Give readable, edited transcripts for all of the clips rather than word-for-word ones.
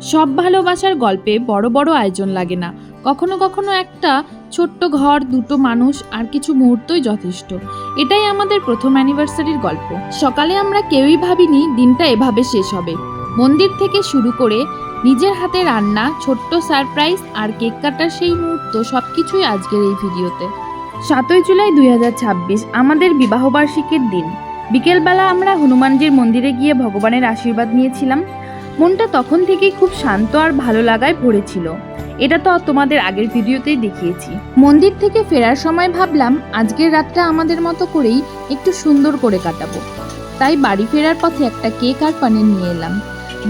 সব ভালোবাসার গল্পে বড় বড় আয়োজন লাগে না, কখনো কখনো একটা ছোট্ট ঘর, দুটো মানুষ আর কিছু মুহূর্তই যথেষ্ট। এটাই আমাদের প্রথম অ্যানিভার্সারির গল্প। সকালে আমরা কেউই ভাবিনি দিনটা এভাবে শেষ হবে। মন্দির থেকে শুরু করে নিজের হাতে রান্না, ছোট্ট সারপ্রাইজ আর কেক কাটার সেই মুহূর্ত, সবকিছুই আজকের এই ভিডিওতে। 7ই জুলাই 2026 আমাদের বিবাহবার্ষিকীর দিন। বিকেলবেলা আমরা হনুমানজির মন্দিরে গিয়ে ভগবানের আশীর্বাদ নিয়েছিলাম। মনটা তখন থেকেই খুব শান্ত আর ভালো লাগায় ভরেছিল। এটা তো তোমাদের আগের ভিডিওতেই দেখিয়েছি। মন্দির থেকে ফেরার সময় ভাবলাম আজকের রাতটা আমাদের মতো করেই একটু সুন্দর করে কাটাবো। তাই বাড়ি ফেরার পথে একটা কেক আর পানির নিয়ে এলাম।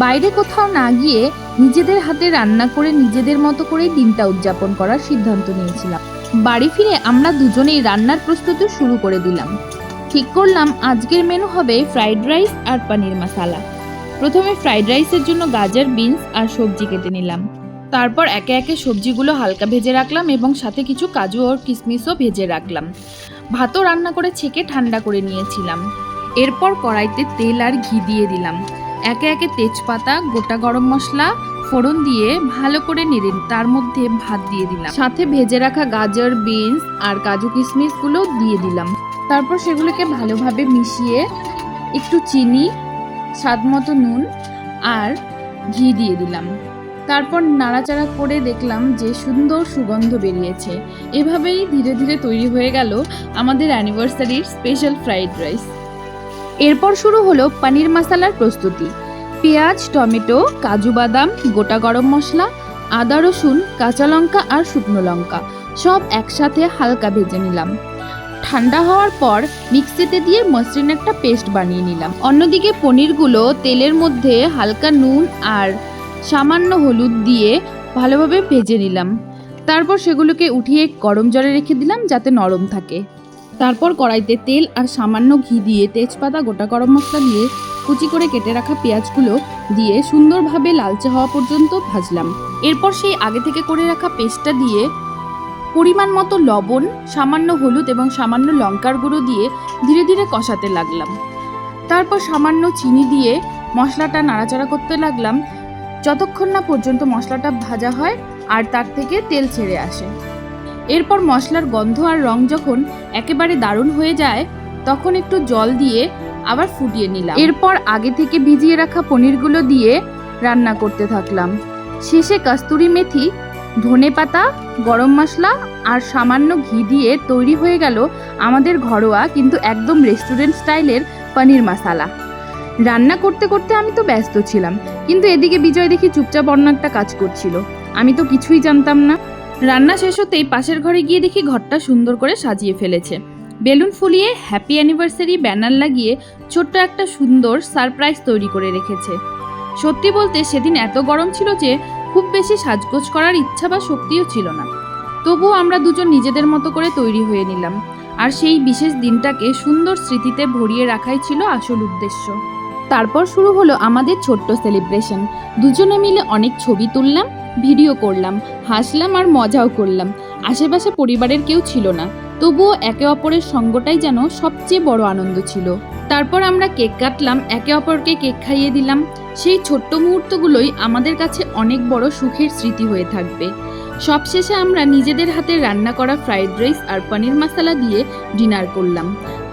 বাইরে কোথাও না গিয়ে নিজেদের হাতে রান্না করে নিজেদের মতো করেই দিনটা উদযাপন করার সিদ্ধান্ত নিয়েছিলাম। বাড়ি ফিরে আমরা দুজনেই রান্নার প্রস্তুতি শুরু করে দিলাম। ঠিক করলাম আজকের মেনু হবে ফ্রাইড রাইস আর পনির মশালা। প্রথমে ফ্রাইড রাইসের জন্য গাজর, বিনস আর সবজি কেটে নিলাম। তারপর একে একে সবজিগুলো হালকা ভেজে রাখলাম এবং সাথে কিছু কাজু আর কিশমিশও ভেজে রাখলাম। ভাতও রান্না করে ছেঁকে ঠান্ডা করে নিয়েছিলাম। এরপর কড়াইতে তেল আর ঘি দিয়ে দিলাম। একে একে তেজপাতা, গোটা গরম মশলা ফোড়ন দিয়ে ভালো করে নেড়ে তার মধ্যে ভাত দিয়ে দিলাম। সাথে ভেজে রাখা গাজর, বিনস আর কাজু কিশমিশগুলো দিয়ে দিলাম। তারপর সেগুলোকে ভালোভাবে মিশিয়ে একটু চিনি, স্বাদ মতো নুন আর ঘি দিয়ে দিলাম। তারপর নাড়াচাড়া করে দেখলাম যে সুন্দর সুগন্ধ বেরিয়েছে। এভাবেই ধীরে ধীরে তৈরি হয়ে গেল আমাদের অ্যানিভার্সারির স্পেশাল ফ্রাইড রাইস। এরপর শুরু হলো পনির মশালার প্রস্তুতি। পেঁয়াজ, টমেটো, কাজু বাদাম, গোটা গরম মশলা, আদা, রসুন, কাঁচা লঙ্কা আর শুকনো লঙ্কা সব একসাথে হালকা ভেজে নিলাম। ঠান্ডা হওয়ার পর মিক্সিতে দিয়ে মসৃণ একটা পেস্ট বানিয়ে নিলাম। অন্যদিকে পনিরগুলো তেলের মধ্যে হালকা নুন আর সামান্য হলুদ দিয়ে ভালোভাবে ভেজে নিলাম। তারপর সেগুলোকে উঠিয়ে গরম জলে রেখে দিলাম যাতে নরম থাকে। তারপর কড়াইতে তেল আর সামান্য ঘি দিয়ে তেজপাতা, গোটা গরম মশলা দিয়ে কুচি করে কেটে রাখা পেঁয়াজগুলো দিয়ে সুন্দরভাবে লালচে হওয়া পর্যন্ত ভাজলাম। এরপর সেই আগে থেকে করে রাখা পেস্টটা দিয়ে পরিমাণ মতো লবণ, সামান্য হলুদ এবং সামান্য লঙ্কার গুঁড়ো দিয়ে ধীরে ধীরে কষাতে লাগলাম। তারপর সামান্য চিনি দিয়ে মশলাটা নাড়াচাড়া করতে লাগলাম যতক্ষণ না পর্যন্ত মশলাটা ভাজা হয় আর তার থেকে তেল ছেড়ে আসে। এরপর মশলার গন্ধ আর রং যখন একেবারে দারুণ হয়ে যায় তখন একটু জল দিয়ে আবার ফুটিয়ে নিলাম। এরপর আগে থেকে ভিজিয়ে রাখা পনিরগুলো দিয়ে রান্না করতে থাকলাম। শেষে কস্তুরি মেথি, ধনেপাতা, গরম মশলা আর সামান্য ঘি দিয়ে তৈরি হয়ে গেল আমাদের ঘরোয়া কিন্তু একদম রেস্টুরেন্ট স্টাইলের পনির মশালা। রান্না করতে করতে আমি তো ব্যস্ত ছিলাম, কিন্তু এদিকে বিজয় দেখি চুপচাপ অন্য একটা কাজ করছিল। আমি তো কিছুই জানতাম না। রান্না শেষ হতেই পাশের ঘরে গিয়ে দেখি ঘরটা সুন্দর করে সাজিয়ে ফেলেছে। বেলুন ফুলিয়ে হ্যাপি অ্যানিভার্সারি ব্যানার লাগিয়ে ছোট্ট একটা সুন্দর সারপ্রাইজ তৈরি করে রেখেছে। সত্যি বলতে সেদিন এত গরম ছিল যে খুব বেশি সাজগোজ করার ইচ্ছা বা শক্তিও ছিল না। তবুও আমরা দুজন নিজেদের মতো করে তৈরি হয়ে নিলাম। আর সেই বিশেষ দিনটাকে সুন্দর স্মৃতিতে ভরিয়ে রাখাই ছিল আসল উদ্দেশ্য। তারপর শুরু হলো আমাদের ছোট্ট সেলিব্রেশন। দুজনে মিলে অনেক ছবি তুললাম, ভিডিও করলাম, হাসলাম আর মজাও করলাম। আশেপাশে পরিবারের কেউ ছিল না, তবুও একে অপরের সঙ্গটাই যেন সবচেয়ে বড় আনন্দ ছিল। তারপর আমরা কেক কাটলাম, একে অপরকে কেক খাইয়ে দিলাম। সেই ছোট্ট মুহূর্তগুলোই আমাদের কাছে অনেক বড় সুখের স্মৃতি হয়ে থাকবে। সবশেষে আমরা নিজেদের হাতে রান্না করা ফ্রাইড রাইস আর পনির মশালা দিয়ে ডিনার করলাম।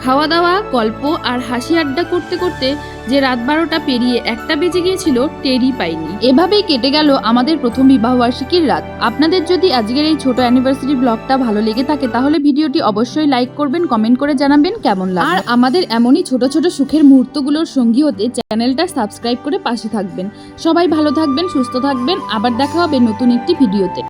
খাওয়া দাওয়া, গল্প আর হাসি আড্ডা করতে করতে যে রাত 12টা পেরিয়ে 1টা বেজে গিয়েছিল টেরই পাইনি। এভাবেই কেটে গেল আমাদের প্রথম বিবাহবার্ষিকীর রাত। আপনাদের যদি আজকের এই ছোট অ্যানিভার্সারি ব্লগটা ভালো লেগে থাকে তাহলে ভিডিওটি অবশ্যই লাইক করবেন, কমেন্ট করে জানাবেন কেমন লাগে। আর আমাদের এমনই ছোট ছোট সুখের মুহূর্তগুলোর সঙ্গী হতে চ্যানেলটা সাবস্ক্রাইব করে পাশে থাকবেন। সবাই ভালো থাকবেন, সুস্থ থাকবেন। আবার দেখা হবে নতুন একটি ভিডিওতে।